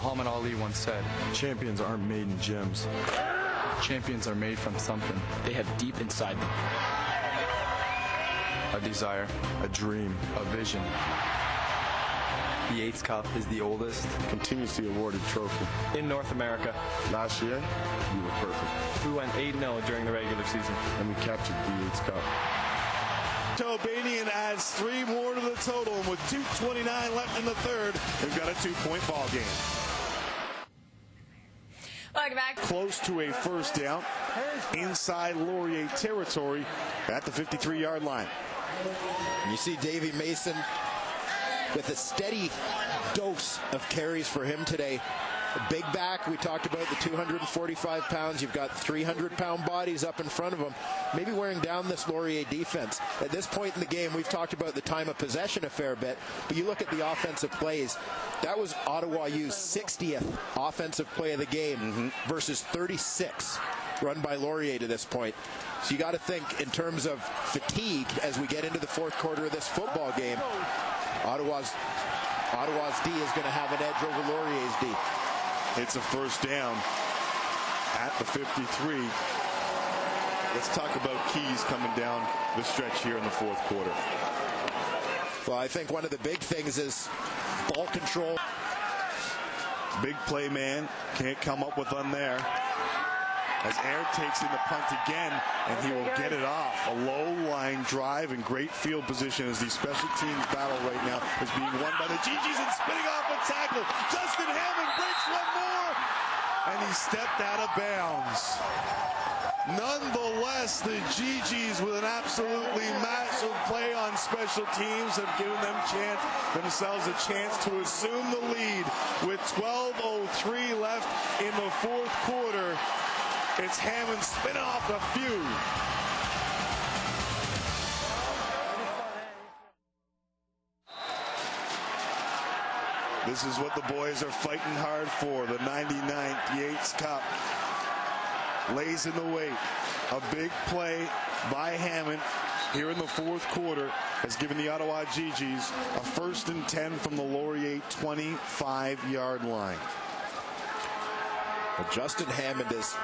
Muhammad Ali once said, champions aren't made in gyms. champions are made from something. They have deep inside them. A desire, A dream. a vision. The Yates Cup is the oldest Continuously awarded trophy. in North America. Last year, we were perfect. We went 8-0 during the regular season. And we captured the Yates Cup. Albanian adds 3 more to the total, and with 2:29 left in the third, they've got a 2-point ball game. Welcome back. Close to a first down inside Laurier territory at the 53-yard line. You see Davy Mason with a steady dose of carries for him today. A big back, we talked about the 245 pounds. You've got 300-pound bodies up in front of him, maybe wearing down this Laurier defense. At this point in the game, we've talked about the time of possession a fair bit, but you look at the offensive plays. That was Ottawa U's 60th offensive play of the game versus 36 run by Laurier to this point. So you got to think in terms of fatigue as we get into the fourth quarter of this football game. Ottawa's D is going to have an edge over Laurier's D. It's a first down at the 53. Let's talk about keys coming down the stretch here in the fourth quarter. Well, I think one of the big things is ball control. Big play man can't come up with one there. As Eric takes in the punt again, and he will get it off. A low-line drive and great field position as the special teams battle right now is being won by the GGs and spinning off a tackle. Justin Hammond breaks one more, and he stepped out of bounds. Nonetheless, the GGs with an absolutely massive play on special teams have given themselves a chance to assume the lead with 12:03 left in the fourth quarter. It's Hammond spinning off a few. This is what the boys are fighting hard for. The 99th Yates Cup lays in the wait. A big play by Hammond here in the fourth quarter has given the Ottawa GGs a 1st and 10 from the Laurier 25-yard line. Well, Justin Hammond is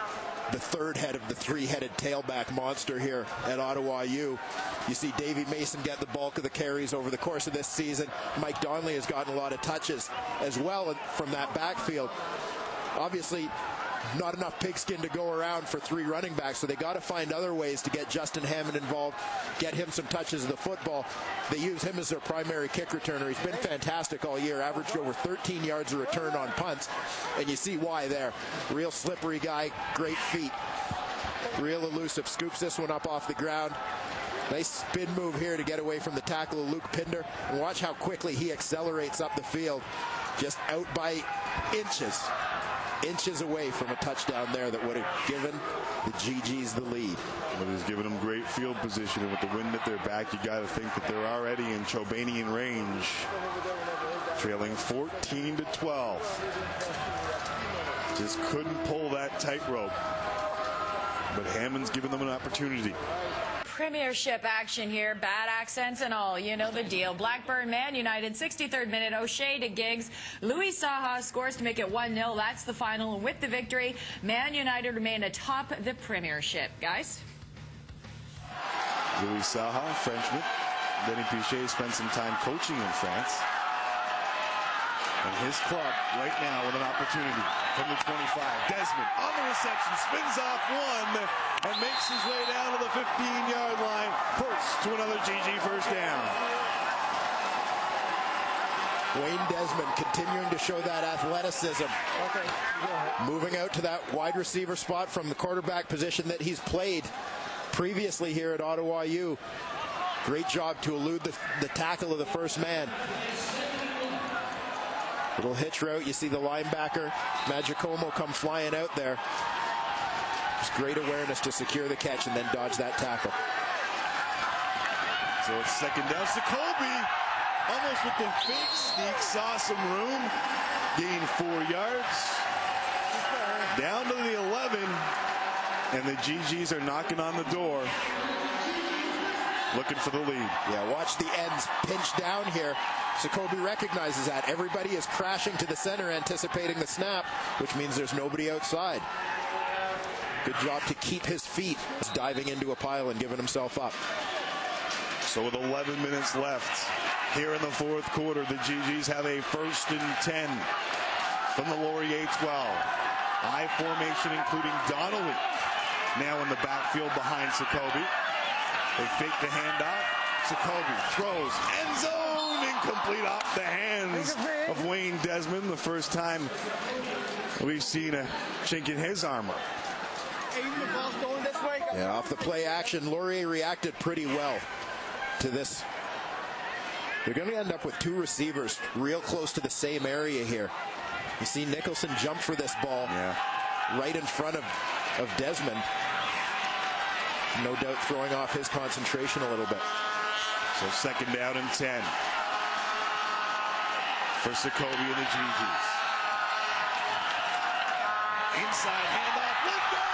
the third head of the three-headed tailback monster here at Ottawa U. You see Davy Mason get the bulk of the carries over the course of this season. Mike Donnelly has gotten a lot of touches as well from that backfield. Obviously, not enough pigskin to go around for 3 running backs, so they got to find other ways to get Justin Hammond involved, get him some touches of the football. They use him as their primary kick returner. He's been fantastic all year, averaged over 13 yards a return on punts, and you see why there. Real slippery guy, great feet, real elusive. Scoops this one up off the ground. Nice spin move here to get away from the tackle of Luke Pinder. And watch how quickly he accelerates up the field, just out by inches away from a touchdown there that would have given the GGs the lead. But it's given them great field position, and with the wind at their back, you got to think that they're already in Chobanian range, trailing 14-12. Just couldn't pull that tightrope, but Hammond's given them an opportunity. Premiership action here, bad accents and all. You know the deal. Blackburn, Man United, 63rd minute. O'Shea to Giggs. Louis Saha scores to make it 1-0. That's the final. With the victory, Man United remain atop the Premiership. Guys? Louis Saha, Frenchman. Denis Pichet spent some time coaching in France. And his club right now with an opportunity from the 25. Desmond on the reception, spins off one, and makes his way down to the 15-yard line, close to another GG first down. Wayne Desmond continuing to show that athleticism. Moving out to that wide receiver spot from the quarterback position that he's played previously here at Ottawa U. Great job to elude the tackle of the first man. Little hitch route. You see the linebacker, Magicomo, come flying out there. Just great awareness to secure the catch and then dodge that tackle. So it's second down. Jacoby, almost with the fake sneak, saw some room. Gained 4 yards. Down to the 11. And the GGs are knocking on the door, looking for the lead. Yeah, watch the ends pinch down here. Jacoby recognizes that. Everybody is crashing to the center, anticipating the snap, which means there's nobody outside. Good job to keep his feet. He's diving into a pile and giving himself up. So with 11 minutes left here in the fourth quarter, the GGs have a 1st and 10 from the Laurier 12. I formation including Donnelly now in the backfield behind Jacoby. They fake the handoff. Jacoby throws, end zone, incomplete off the hands of Wayne Desmond. The first time we've seen a chink in his armor. Yeah, off the play action, Laurier reacted pretty well to this. They're going to end up with 2 receivers real close to the same area here. You see Nicholson jump for this ball right in front of Desmond. No doubt throwing off his concentration a little bit. So 2nd down and 10 for Jacoby and the GGs. Inside handoff, Lindell,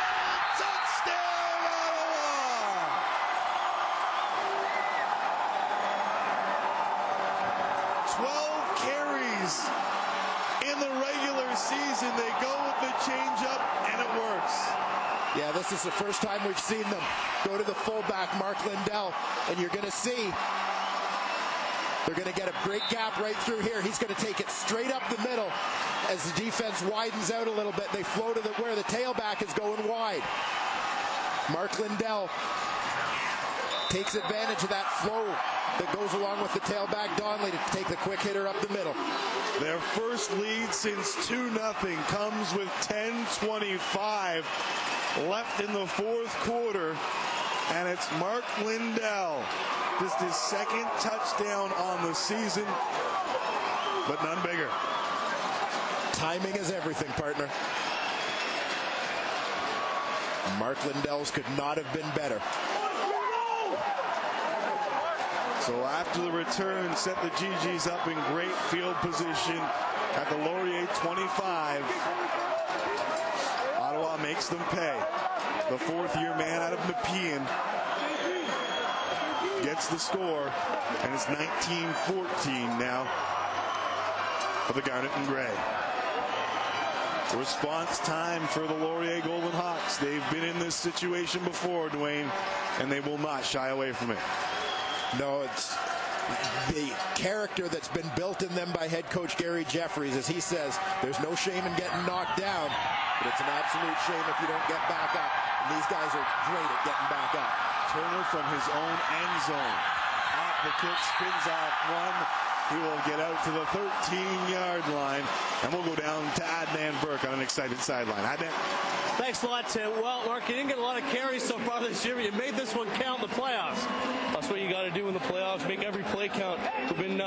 touchdown Ottawa! Carries in the regular season. They go with the changeup, and it works. Yeah, this is the first time we've seen them go to the fullback, Mark Lindell, and you're going to see they're going to get a great gap right through here. He's going to take it straight up the middle as the defense widens out a little bit. They flow to where the tailback is going wide. Mark Lindell takes advantage of that flow that goes along with the tailback Donnelly to take the quick hitter up the middle. Their first lead since 2-0 comes with 10:25 left in the fourth quarter, and it's Mark Lindell. Just his 2nd touchdown on the season, but none bigger. Timing is everything, partner. Mark Lindell's could not have been better. So after the return, set the GGs up in great field position at the Laurier 25. Ottawa makes them pay. The 4th-year man out of Nepean gets the score, and it's 19-14 now for the Garnet and Gray. Response time for the Laurier Golden Hawks. They've been in this situation before, Dwayne, and they will not shy away from it. No, it's the character that's been built in them by head coach Gary Jeffries. As he says, there's no shame in getting knocked down, but it's an absolute shame if you don't get back up. And these guys are great at getting back up. Turner from his own end zone. At the kick, spins off one. He will get out to the 13-yard line, and we'll go down to Adnan Burke on an excited sideline. Adnan. Thanks a lot, Tim. Well, Mark, you didn't get a lot of carries so far this year, but you made this one count in the playoffs. That's what you got to do in the playoffs, make every play count. We've been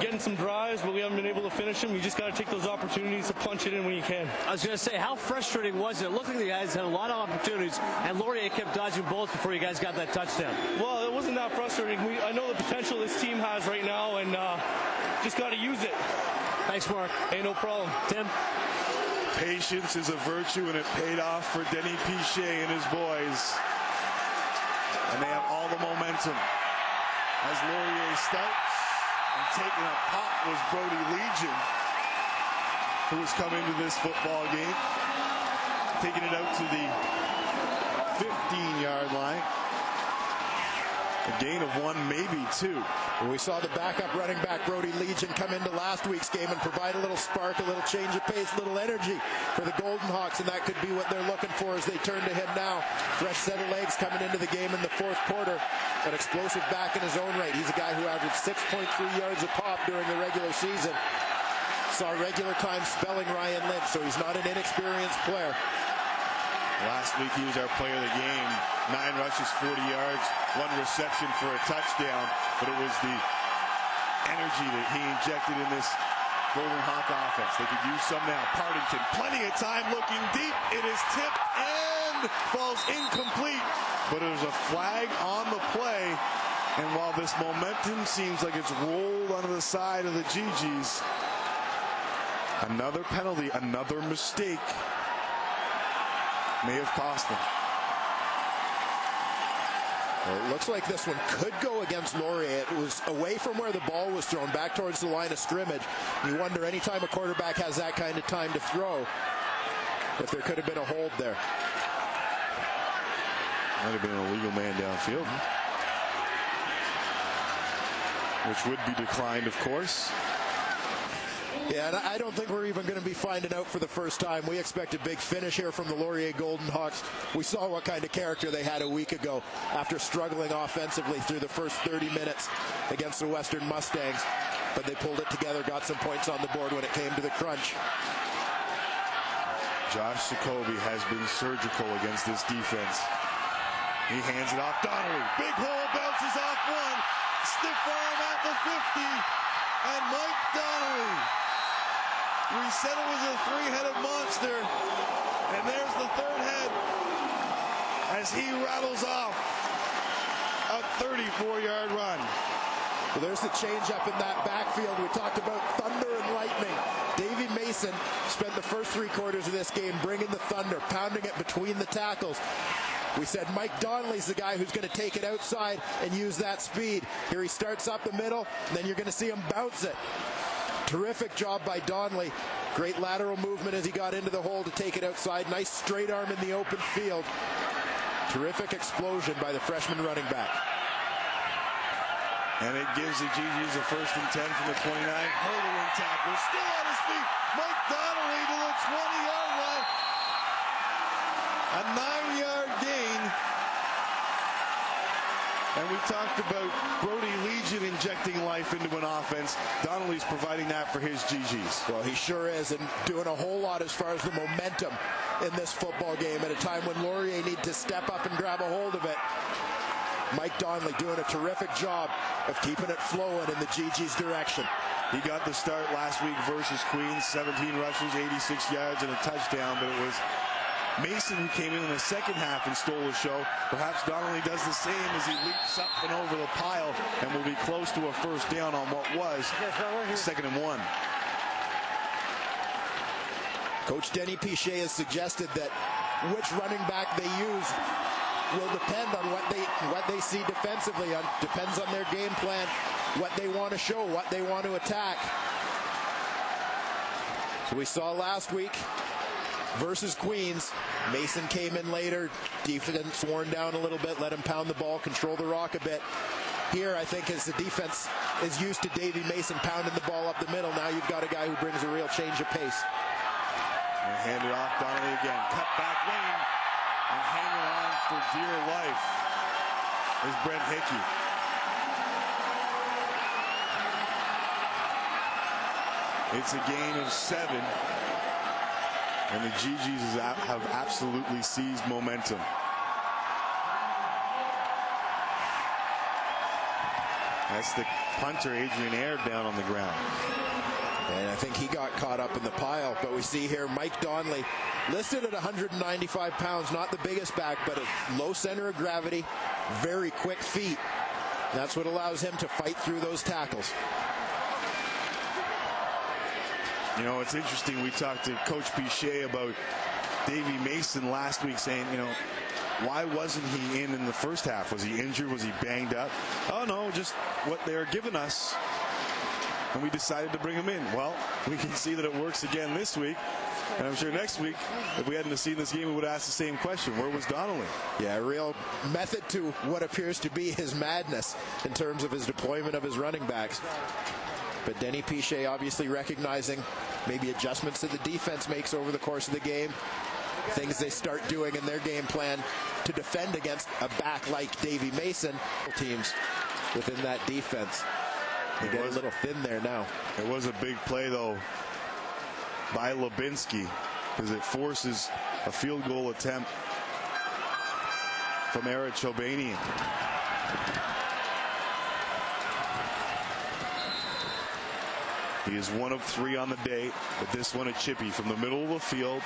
getting some drives, but we haven't been able to finish them. You just got to take those opportunities to punch it in when you can. I was going to say, how frustrating was it? It looked like you guys had a lot of opportunities, and Laurier kept dodging bullets before you guys got that touchdown. Well, it wasn't that frustrating. I know the potential this team has right now, and just got to use it. Thanks, Mark. Hey, no problem. Tim? Patience is a virtue, and it paid off for Denny Pichet and his boys. And they have all the momentum. As Laurier starts, and taking a pop was Brody Legion, who has come into this football game. Taking it out to the 15-yard line. A gain of 1, maybe 2. We saw the backup running back Brody Legion come into last week's game and provide a little spark, a little change of pace, a little energy for the Golden Hawks, and that could be what they're looking for as they turn to him now. Fresh set of legs coming into the game in the fourth quarter. An explosive back in his own right. He's a guy who averaged 6.3 yards a pop during the regular season. Saw regular time spelling Ryan Lynch, so he's not an inexperienced player. Last week he was our player of the game. 9 rushes, 40 yards, 1 reception for a touchdown. But it was the energy that he injected in this Golden Hawk offense. They could use some now. Partington, plenty of time, looking deep. It is tipped and falls incomplete. But it was a flag on the play. And while this momentum seems like it's rolled onto the side of the GGs, another penalty, another mistake may have cost them. Well, it looks like this one could go against Laurier. It was away from where the ball was thrown, back towards the line of scrimmage. You wonder, anytime a quarterback has that kind of time to throw, if there could have been a hold there. Might have been an illegal man downfield. Which would be declined, of course. Yeah, and I don't think we're even going to be finding out for the first time. We expect a big finish here from the Laurier Golden Hawks. We saw what kind of character they had a week ago after struggling offensively through the first 30 minutes against the Western Mustangs. But they pulled it together, got some points on the board when it came to the crunch. Josh Jacoby has been surgical against this defense. He hands it off. Donnelly, big hole, bounces off one. Stiff arm at the 50. And Mike Donnelly. We said it was a three-headed monster. And there's the third head as he rattles off a 34-yard run. Well, there's the change up in that backfield. We talked about thunder and lightning. Davey Mason spent the first 3 quarters of this game bringing the thunder, pounding it between the tackles. We said Mike Donnelly's the guy who's going to take it outside and use that speed. Here he starts up the middle, and then you're going to see him bounce it. Terrific job by Donnelly. Great lateral movement as he got into the hole to take it outside. Nice straight arm in the open field. Terrific explosion by the freshman running back. And it gives the GGs a 1st and 10 from the 29. Hurdling tackle, still on his feet. Mike Donnelly to the 20-yard line. A 9-yard gain. And we talked about Brody Legion injecting life into an offense. Donnelly's providing that for his GGs. Well, he sure is, and doing a whole lot as far as the momentum in this football game at a time when Laurier need to step up and grab a hold of it. Mike Donnelly doing a terrific job of keeping it flowing in the GG's direction. He got the start last week versus Queens, 17 rushes, 86 yards, and a touchdown, but it was Mason who came in the second half and stole the show. Perhaps Donnelly does the same as he leaps up and over the pile and will be close to a first down on what was 2nd and 1. Coach Denny Pichet has suggested that which running back they use will depend on what they see defensively. Depends on their game plan, what they want to show, what they want to attack. So we saw last week versus Queens, Mason came in later, defense worn down a little bit, let him pound the ball, control the rock a bit. Here, I think, as the defense is used to Davey Mason pounding the ball up the middle, now you've got a guy who brings a real change of pace. And hand it off Donnelly again. Cut back lane and hanging on for dear life is Brent Hickey. It's a gain of 7. And the GGs have absolutely seized momentum. That's the punter, Adrian Aird, down on the ground. And I think he got caught up in the pile. But we see here Mike Donnelly listed at 195 pounds, not the biggest back, but a low center of gravity, very quick feet. That's what allows him to fight through those tackles. You know, it's interesting. We talked to Coach Pichet about Davey Mason last week saying, you know, why wasn't he in the first half? Was he injured? Was he banged up? Oh, no, just what they were giving us. And we decided to bring him in. Well, we can see that it works again this week. And I'm sure next week, if we hadn't seen this game, we would ask the same question. Where was Donnelly? Yeah, a real method to what appears to be his madness in terms of his deployment of his running backs. But Denny Pichet obviously recognizing maybe adjustments that the defense makes over the course of the game, things they start doing in their game plan to defend against a back like Davey Mason. Teams within that defense. They get a little thin there now. It was a big play, though, by Lubinsky, because it forces a field goal attempt from Eric Chobanian. He is 1 of 3 on the day, but this one a chippy from the middle of the field,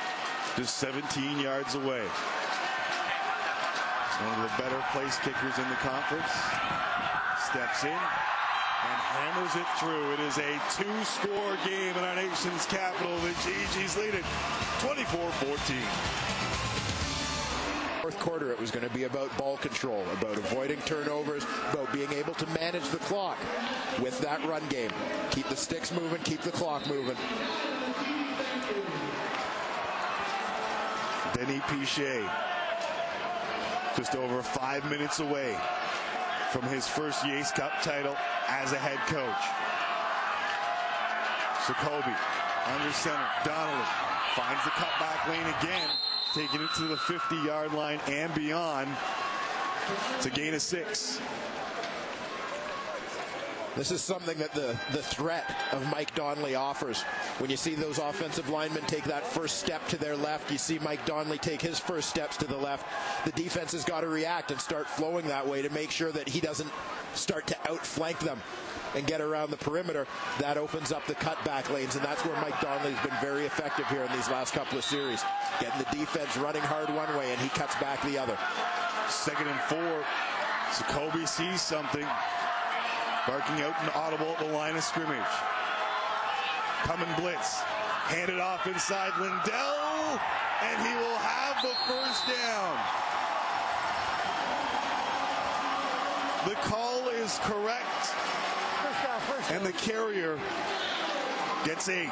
just 17 yards away. He's one of the better place kickers in the conference. Steps in and hammers it through. It is a 2-score game in our nation's capital. The GGs lead it 24-14. Fourth quarter, it was going to be about ball control, about avoiding turnovers, about being able to manage the clock with that run game. Keep the sticks moving, keep the clock moving. Denis Piché, just over 5 minutes away from his first Yates Cup title as a head coach. Jacoby under center. Donnelly finds the cutback lane again, taking it to the 50-yard line and beyond to gain a 6. This is something that the threat of Mike Donnelly offers. When you see those offensive linemen take that first step to their left, you see Mike Donnelly take his first steps to the left. The defense has got to react and start flowing that way to make sure that he doesn't start to outflank them and get around the perimeter. That opens up the cutback lanes, and that's where Mike Donnelly has been very effective here in these last couple of series. Getting the defense running hard one way, and he cuts back the other. 2nd and 4. Jacoby sees something. Barking out an audible at the line of scrimmage. Coming blitz. Handed off inside Lindell, and he will have the first down. The call is correct, and the carrier gets 8.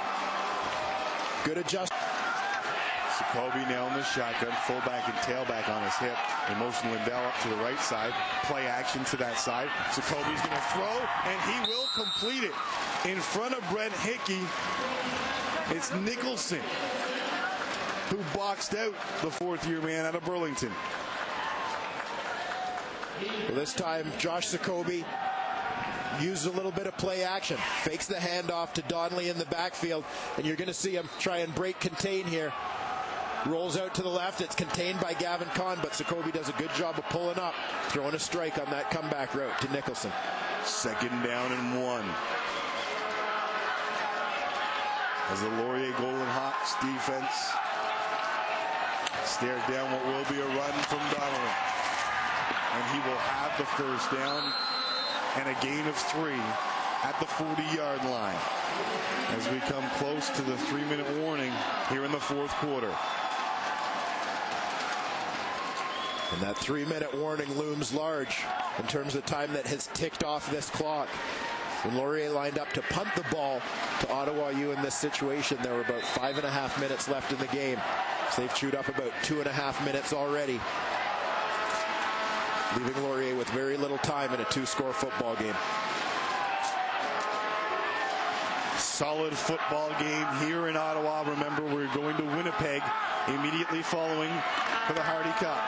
Good adjustment. Jacoby now in the shotgun, fullback and tailback on his hip. They motion Lindell up to the right side. Play action to that side. Jacoby's going to throw, and he will complete it. In front of Brent Hickey, it's Nicholson who boxed out the 4th-year man out of Burlington. Well, this time, Josh Jacoby used a little bit of play action. Fakes the handoff to Donnelly in the backfield, and you're going to see him try and break contain here. Rolls out to the left. It's contained by Gavin Kahn, but Jacoby does a good job of pulling up, throwing a strike on that comeback route to Nicholson. 2nd down and 1. As the Laurier Golden Hawks defense stared down what will be a run from Donnelly. And he will have the first down and a gain of 3 at the 40-yard line as we come close to the 3-minute warning here in the 4th quarter. And that 3-minute warning looms large in terms of time that has ticked off this clock. When Laurier lined up to punt the ball to Ottawa U in this situation, there were about 5.5 minutes left in the game. So they've chewed up about 2.5 minutes already, leaving Laurier with very little time in a 2-score football game. Solid football game here in Ottawa. Remember, we're going to Winnipeg immediately following for the Hardy Cup.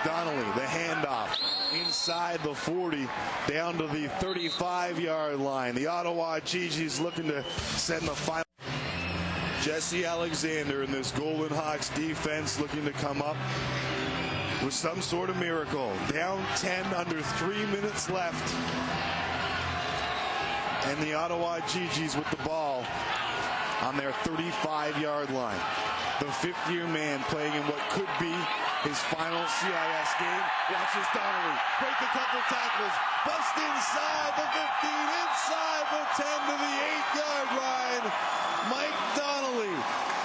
Donnelly, the handoff inside the 40 down to the 35-yard line. The Ottawa Gee-Gees looking to send the final. Jesse Alexander in this Golden Hawks defense looking to come up with some sort of miracle. Down 10, under 3 minutes left. And the Ottawa Gee-Gees with the ball on their 35-yard line. The 5th-year man playing in what could be his final CIS game. Watches Donnelly break a couple tackles, bust inside the 15, inside the 10 to the 8-yard line. Mike Donnelly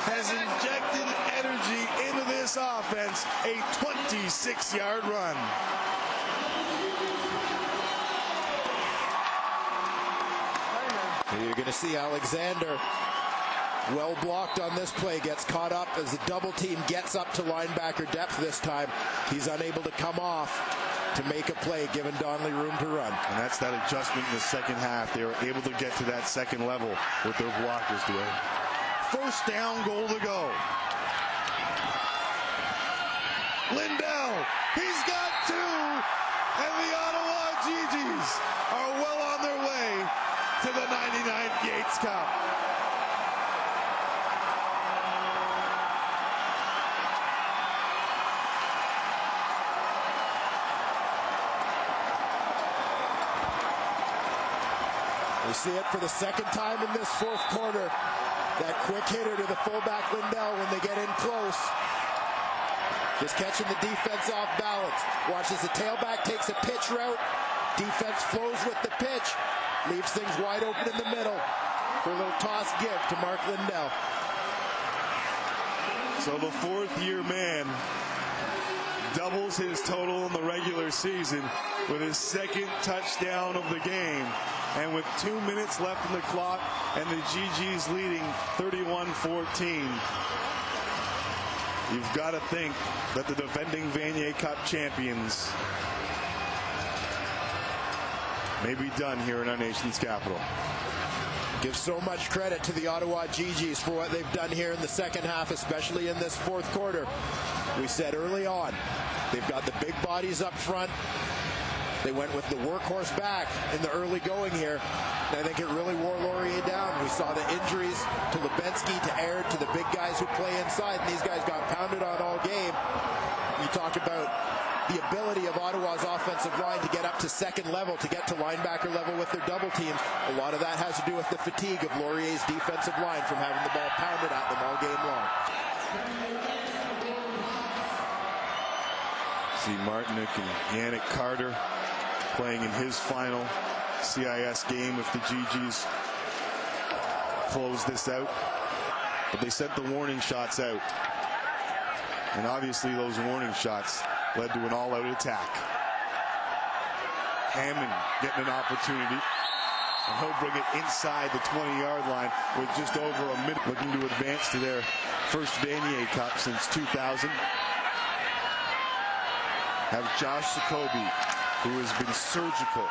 has injected energy into this offense. A 26-yard run. You're going to see Alexander well blocked on this play, gets caught up as the double team gets up to linebacker depth this time. He's unable to come off to make a play, giving Donnelly room to run. And that's that adjustment in the second half. They were able to get to that second level with their blockers doing. First down, goal to go. Lindell, he's got 2, and the Ottawa Gee-Gees are well on their way to the 99th Yates Cup. We see it for the second time in this 4th quarter. That quick hitter to the fullback Lindell when they get in close. Just catching the defense off balance. Watches the tailback, takes a pitch route. Defense flows with the pitch. Leaves things wide open in the middle for a little toss give to Mark Lindell. So the 4th-year man doubles his total in the regular season with his second touchdown of the game. And with 2 minutes left in the clock and the GGs leading 31-14, you've got to think that the defending Vanier Cup champions may be done here in our nation's capital. Give so much credit to the Ottawa GGs for what they've done here in the second half, especially in this fourth quarter. We said early on, they've got the big bodies up front. They went with the workhorse back in the early going here. And I think it really wore Laurier down. We saw the injuries to Lubensky, to Aird, to the big guys who play inside, and these guys got pounded on all game. You talk about the ability of Ottawa's offensive line to get up to second level, to get to linebacker level with their double teams. A lot of that has to do with the fatigue of Laurier's defensive line from having the ball pounded at them all game long. See Martinick and Yannick Carter playing in his final CIS game if the GGs close this out. But they sent the warning shots out. And obviously those warning shots led to an all-out attack. Hammond getting an opportunity. And he'll bring it inside the 20-yard line with just over a minute. Looking to advance to their first Vanier Cup since 2000. Have Josh Jacoby, who has been surgical,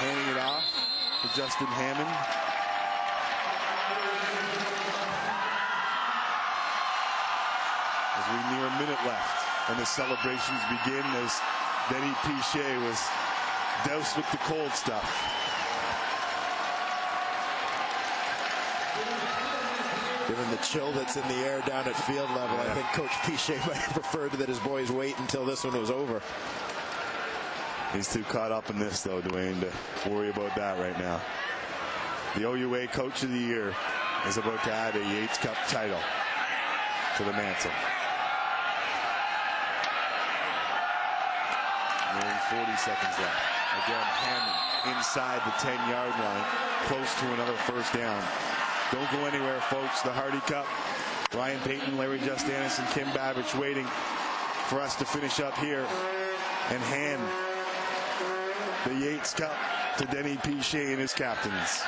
handing it off to Justin Hammond. As we near a minute left and the celebrations begin, as Denny Pichet was doused with the cold stuff. Given the chill that's in the air down at field level, I think Coach Pichet might have preferred that his boys wait until this one was over. He's too caught up in this, though, Dwayne, to worry about that right now. The OUA Coach of the Year is about to add a Yates Cup title to the mantle. Nearly 40 seconds left. Again, Hammond inside the 10-yard line, close to another first down. Don't go anywhere, folks. The Hardy Cup. Ryan Payton, Larry Justanis, and Kim Babbage waiting for us to finish up here and hand the Yates Cup to Denny Pichet and his captains.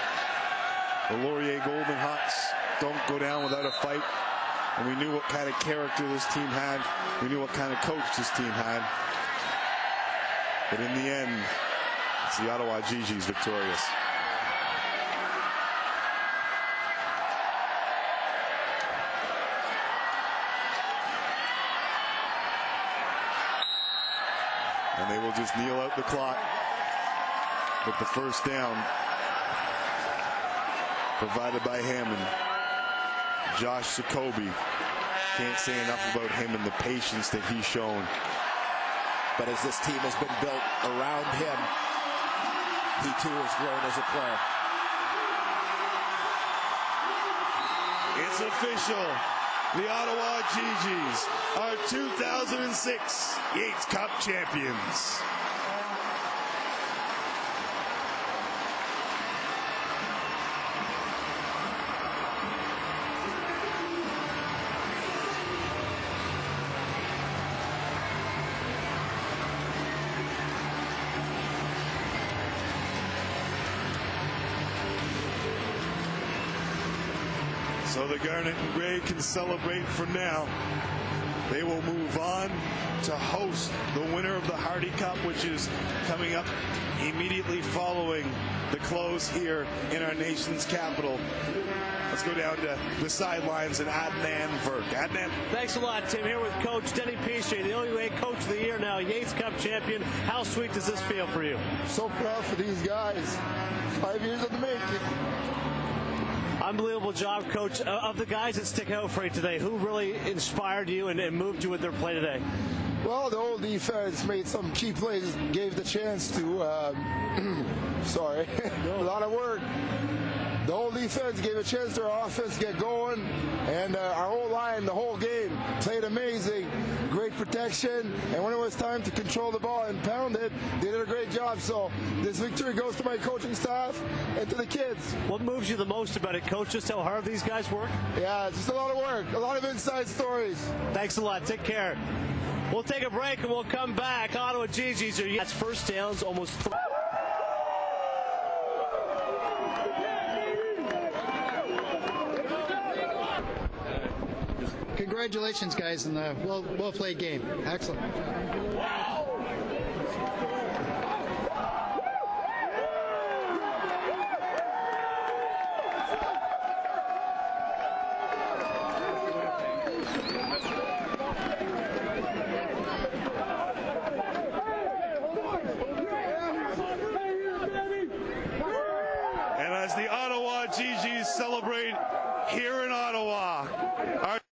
The Laurier Golden Hawks don't go down without a fight. And we knew what kind of character this team had. We knew what kind of coach this team had. But in the end, it's the Ottawa GGs victorious. And they will just kneel out the clock with the first down provided by Hammond. Josh Jacoby, can't say enough about him and the patience that he's shown. But as this team has been built around him, he too has grown as a player. It's official. The Ottawa GGs are 2006 Yates Cup champions. So the Garnet and Gray can celebrate from now. They will move on to host the winner of the Hardy Cup, which is coming up immediately following the close here in our nation's capital. Let's go down to the sidelines and Adnan Verk. Adnan. Thanks a lot, Tim. Here with Coach Denny Pichet, the OUA Coach of the Year now, Yates Cup champion. How sweet does this feel for you? So proud for these guys. 5 years of the making. Unbelievable job, Coach. Of the guys that stick out for you today, who really inspired you and moved you with their play today? Well, the whole defense made some key plays, gave the chance to, sorry, a lot of work. The whole defense gave a chance to our offense get going, and our whole line, the whole game, played amazing. Great protection, and when it was time to control the ball and pound it, they did a great job. So this victory goes to my coaching staff and to the kids. What moves you the most about it, Coach? Just how hard these guys work? Yeah, it's just a lot of work, a lot of inside stories. Thanks a lot. Take care. We'll take a break and we'll come back. Ottawa GGs are that's first downs almost. Congratulations, guys, and well played game. Excellent. And as the Ottawa GGs celebrate here in Ottawa, our